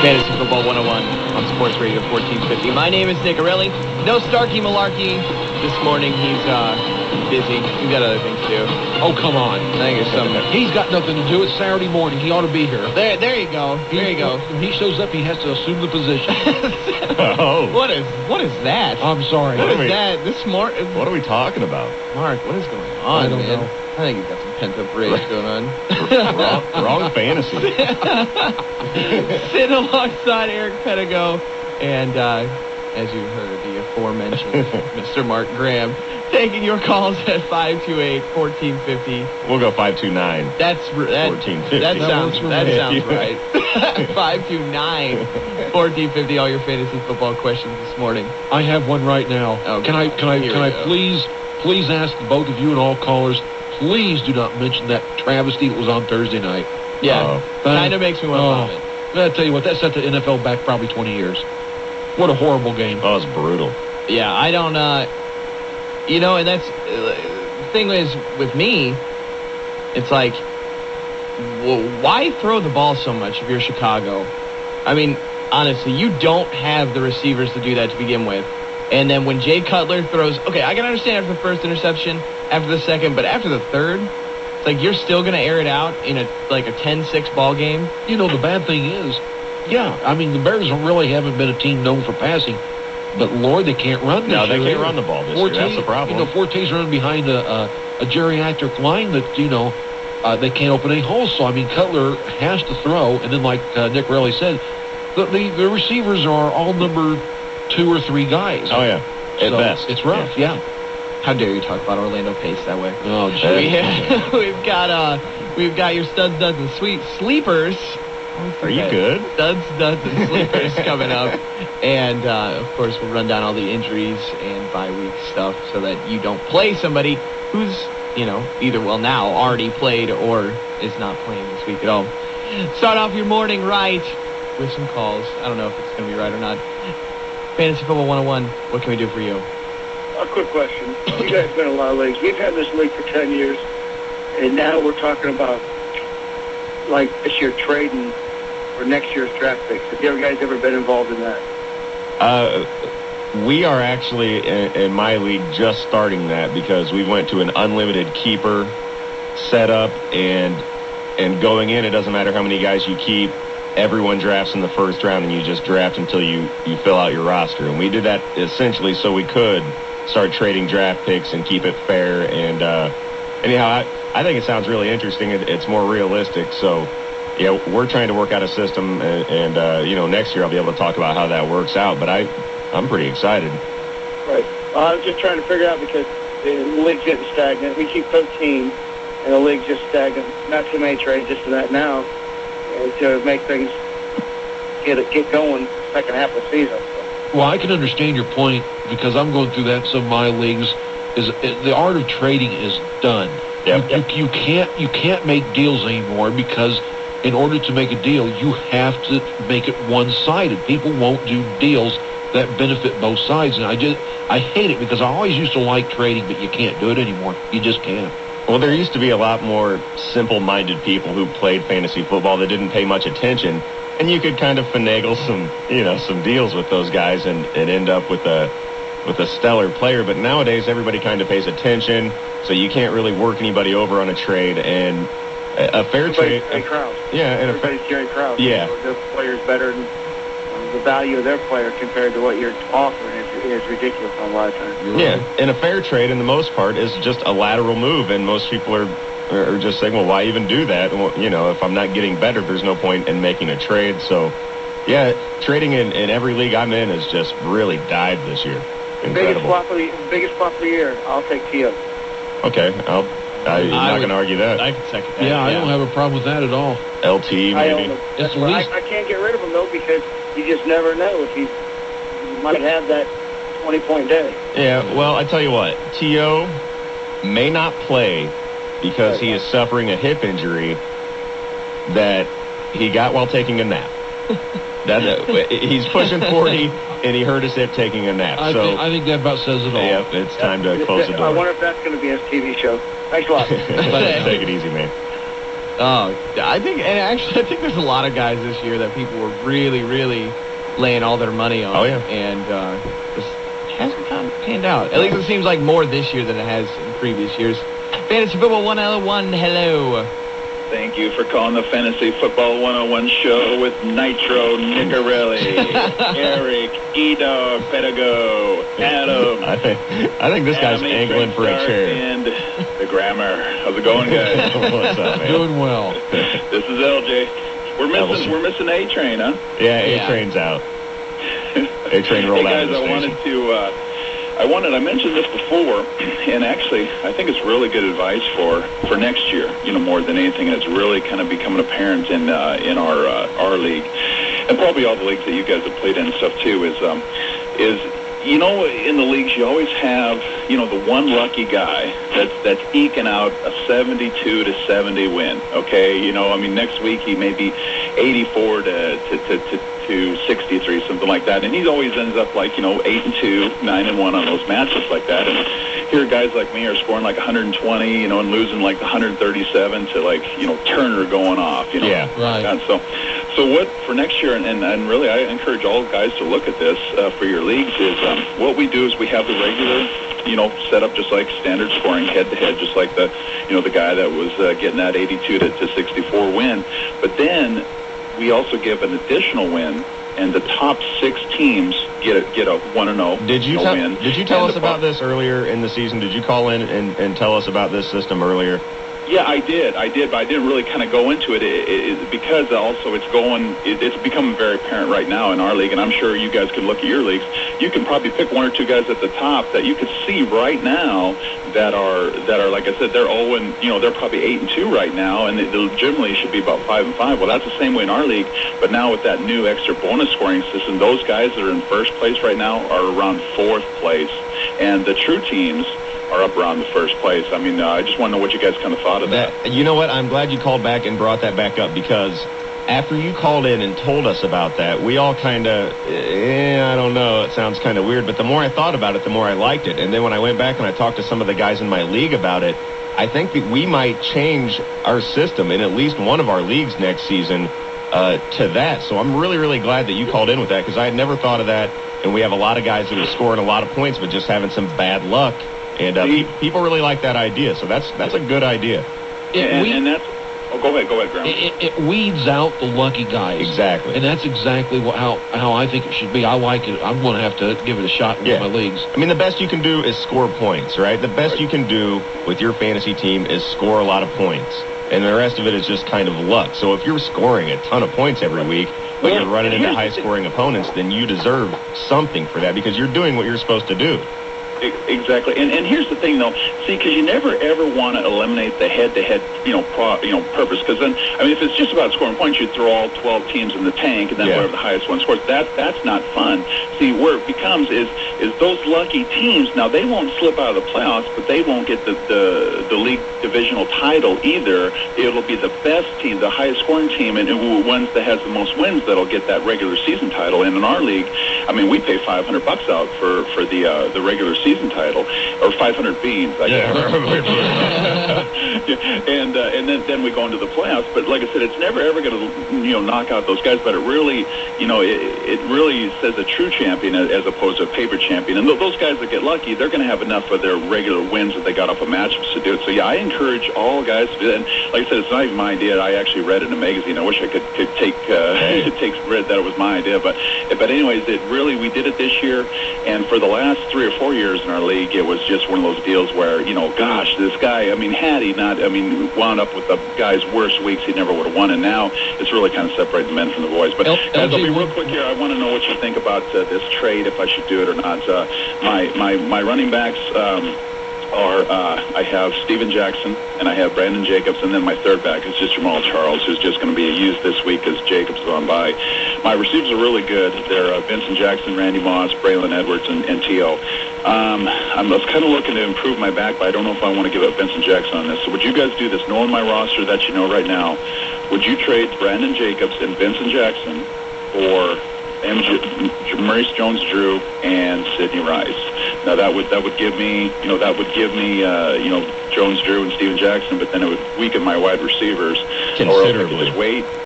Fantasy Football 101 on Sports Radio 1450. My name is Nick Arelli. No Starkey Malarkey this morning. He's busy. He's got other things to do. Oh, come on. I think it's something. He's got nothing to do. It's Saturday morning. He ought to be here. There you go. There you go. When he shows up, he has to assume the position. Oh. What is that? I'm sorry. What is that? This morning. What are we talking about? Mark, what is going on, I don't man? know. I think you've got some pent-up rage going on. wrong fantasy. Sitting alongside Eric Pedigo and, as you heard, the aforementioned Mr. Mark Graham, taking your calls at 528-1450. We'll go 529. That's 1450. That sounds Yeah. right. 529-1450. All your fantasy football questions this morning. I have one right now. Okay. Can I please ask both of you and all callers, please do not mention that travesty that was on Thursday night. Yeah, kind of makes me want to vomit. I'll tell you what, that set the NFL back probably 20 years. What a horrible game. Oh, it's brutal. Yeah, I don't, and that's, the thing is, with me, it's like, well, why throw the ball so much if you're Chicago? I mean, honestly, you don't have the receivers to do that to begin with. And then when Jay Cutler throws, okay, I can understand after the first interception, after the second, but after the third, it's like you're still going to air it out in a 10-6 ball game. You know, the bad thing is, I mean, the Bears haven't been a team known for passing, but Lord, they can't run this No, year. they can't run the ball this year. That's the problem. Forte's running behind a geriatric line that, they can't open any holes. So, I mean, Cutler has to throw, and then like Nick Relly said, the receivers are all number 2 or 3 guys. Oh, yeah. At best. It's rough, yeah. How dare you talk about Orlando Pace that way? Oh, geez. We've got your studs, duds, and sleepers. Are you good? Studs, duds, and sleepers coming up. And, of course, we'll run down all the injuries and bye-week stuff so that you don't play somebody who's, either now already played or is not playing this week at all. Start off your morning right with some calls. I don't know if it's going to be right or not. Fantasy Football 101, what can we do for you? A quick question. You guys have been in a lot of leagues. We've had this league for 10 years, and now we're talking about, like, this year trading for next year's draft picks. Have you guys ever been involved in that? We are actually, in my league, just starting that because we went to an unlimited keeper setup, and going in, it doesn't matter how many guys you keep. Everyone drafts in the first round, and you just draft until you fill out your roster. And we did that essentially so we could start trading draft picks and keep it fair. And anyhow, I think it sounds really interesting. It's more realistic. So, yeah, we're trying to work out a system, and next year I'll be able to talk about how that works out. But I'm pretty excited. Right. I was just trying to figure out because the league's getting stagnant. We keep 13, and the league's just stagnant. Not too many trades, just for that now. To make things get going second half of the season. Well, I can understand your point because I'm going through that in some of my leagues. The art of trading is done. Yep. You can't make deals anymore because in order to make a deal, you have to make it one-sided. People won't do deals that benefit both sides, and I hate it because I always used to like trading, but you can't do it anymore. You just can't. Well, there used to be a lot more simple-minded people who played fantasy football that didn't pay much attention, and you could kind of finagle some deals with those guys and end up with a stellar player. But nowadays, everybody kind of pays attention, so you can't really work anybody over on a trade. And a fair trade, Everybody's carrying crowds. Yeah, their player's better than the value of their player compared to what you're offering is ridiculous on a lot of times. Yeah, and a fair trade, in the most part, is just a lateral move, and most people are just saying, well, why even do that? Well, if I'm not getting better, there's no point in making a trade. So, yeah, trading in every league I'm in has just really died this year. Incredible. Biggest flop of the year, I'll take Tio. Okay, I'm not going to argue that. I can second that. Yeah, I don't have a problem with that at all. LT, maybe. I own him. I can't get rid of him, though, because you just never know if he might have that 20-point day. Yeah, well, I tell you what, T.O. may not play because he is suffering a hip injury that he got while taking a nap. He's pushing 40, and he hurt his hip taking a nap. I think that about says it all. Yeah, it's time to close the door. I wonder if that's going to be his TV show. Thanks a lot. Take it easy, man. Oh, I think there's a lot of guys this year that people were really, really laying all their money on. Oh, yeah. And this hasn't panned out. At least it seems like more this year than it has in previous years. Fantasy Football 101, hello. Thank you for calling the Fantasy Football 101 show with Nitro, Nicarelli, Eric, E-Dog, Pedigo, Adam. I think this guy's angling for a chair. And the Grammar. How's it going, guys? What's up, man? Doing well. This is LJ. We're missing A-Train, huh? Yeah, A-Train's out. A-Train rolled out of the station. I mentioned this before, and actually, I think it's really good advice for next year. More than anything, and it's really kind of becoming apparent in our league, and probably all the leagues that you guys have played in and stuff too. Is in the leagues you always have the one lucky guy that's eking out a 72 to 70 win. Okay, next week he may be 84 to 63, something like that, and he always ends up like 8-2, 9-1 on those matchups like that. And here guys like me are scoring like 120, and losing like 137 to like Turner going off. Yeah, right. And so what for next year, and really I encourage all guys to look at this for your leagues, is what we do is we have the regular set up just like standard scoring head-to-head, just like the guy that was getting that 82 to 64 win. But then we also give an additional win, and the top 6 teams get a 1-0. Did you win. Did you tell us about this earlier in the season? Did you call in and tell us about this system earlier? Yeah, I did, but I didn't really kind of go into it, because also it's becoming very apparent right now in our league, and I'm sure you guys can look at your leagues. You can probably pick 1 or 2 guys at the top that you could see right now that are like I said, they're 0 and they're probably 8-2 right now, and they generally should be about 5-5. Well, that's the same way in our league, but now with that new extra bonus scoring system, those guys that are in first place right now are around 4th place, and the true teams are up around the first place. I just want to know what you guys kind of thought of that. You know what? I'm glad you called back and brought that back up, because after you called in and told us about that, we all kind of, I don't know, it sounds kind of weird, but the more I thought about it, the more I liked it. And then when I went back and I talked to some of the guys in my league about it, I think that we might change our system in at least one of our leagues next season to that. So I'm really, really glad that you called in with that, because I had never thought of that. And we have a lot of guys that are scoring a lot of points, but just having some bad luck. And people really like that idea, so that's a good idea. And that's. Oh, go ahead, Graham. It weeds out the lucky guys. Exactly. And that's exactly how I think it should be. I like it. I'm going to have to give it a shot in my leagues. The best you can do is score points, right? The best you can do with your fantasy team is score a lot of points. And the rest of it is just kind of luck. So if you're scoring a ton of points every week, but you're running into high-scoring opponents, then you deserve something for that, because you're doing what you're supposed to do. Exactly, and here's the thing, though. See, because you never ever want to eliminate the head-to-head, purpose. Because then, if it's just about scoring points, you'd throw all 12 teams in the tank, and then whatever the highest one scores. That's not fun. See, where it becomes is those lucky teams. Now they won't slip out of the playoffs, but they won't get the league divisional title either. It'll be the best team, the highest scoring team, and who ones that has the most wins that'll get that regular season title. And in our league, we pay $500 out for the regular season title, or 500 beans, I guess. And then we go into the playoffs. But like I said, it's never ever going to knock out those guys. But it really it really says a true champion as opposed to a paper champion. And those guys that get lucky, they're going to have enough of their regular wins that they got off of matchups to do it. So yeah, I encourage all guys to do that. And like I said, it's not even my idea. I actually read it in a magazine. I wish I could take read that it was my idea. But anyways, we did it this year, and for the last 3 or 4 years in our league, it was just one of those deals where, gosh, this guy, had he not, wound up with the guy's worst weeks, he never would have won. And now it's really kind of separating the men from the boys. But guys, I'll be real quick here. I want to know what you think about this trade, if I should do it or not. My running backs are I have Steven Jackson, and I have Brandon Jacobs, and then my third back is just Jamal Charles, who's just going to be used this week as Jacobs gone by. My receivers are really good. They're Vincent Jackson, Randy Moss, Braylon Edwards, and T.O. I was kind of looking to improve my back, but I don't know if I want to give up Vincent Jackson on this. So would you guys do this, knowing my roster that you know right now? Would you trade Brandon Jacobs and Vincent Jackson for Maurice Jones-Drew, and Sidney Rice. Now that would give me Jones-Drew and Steven Jackson, but then it would weaken my wide receivers. Considerably. Or if I could just wait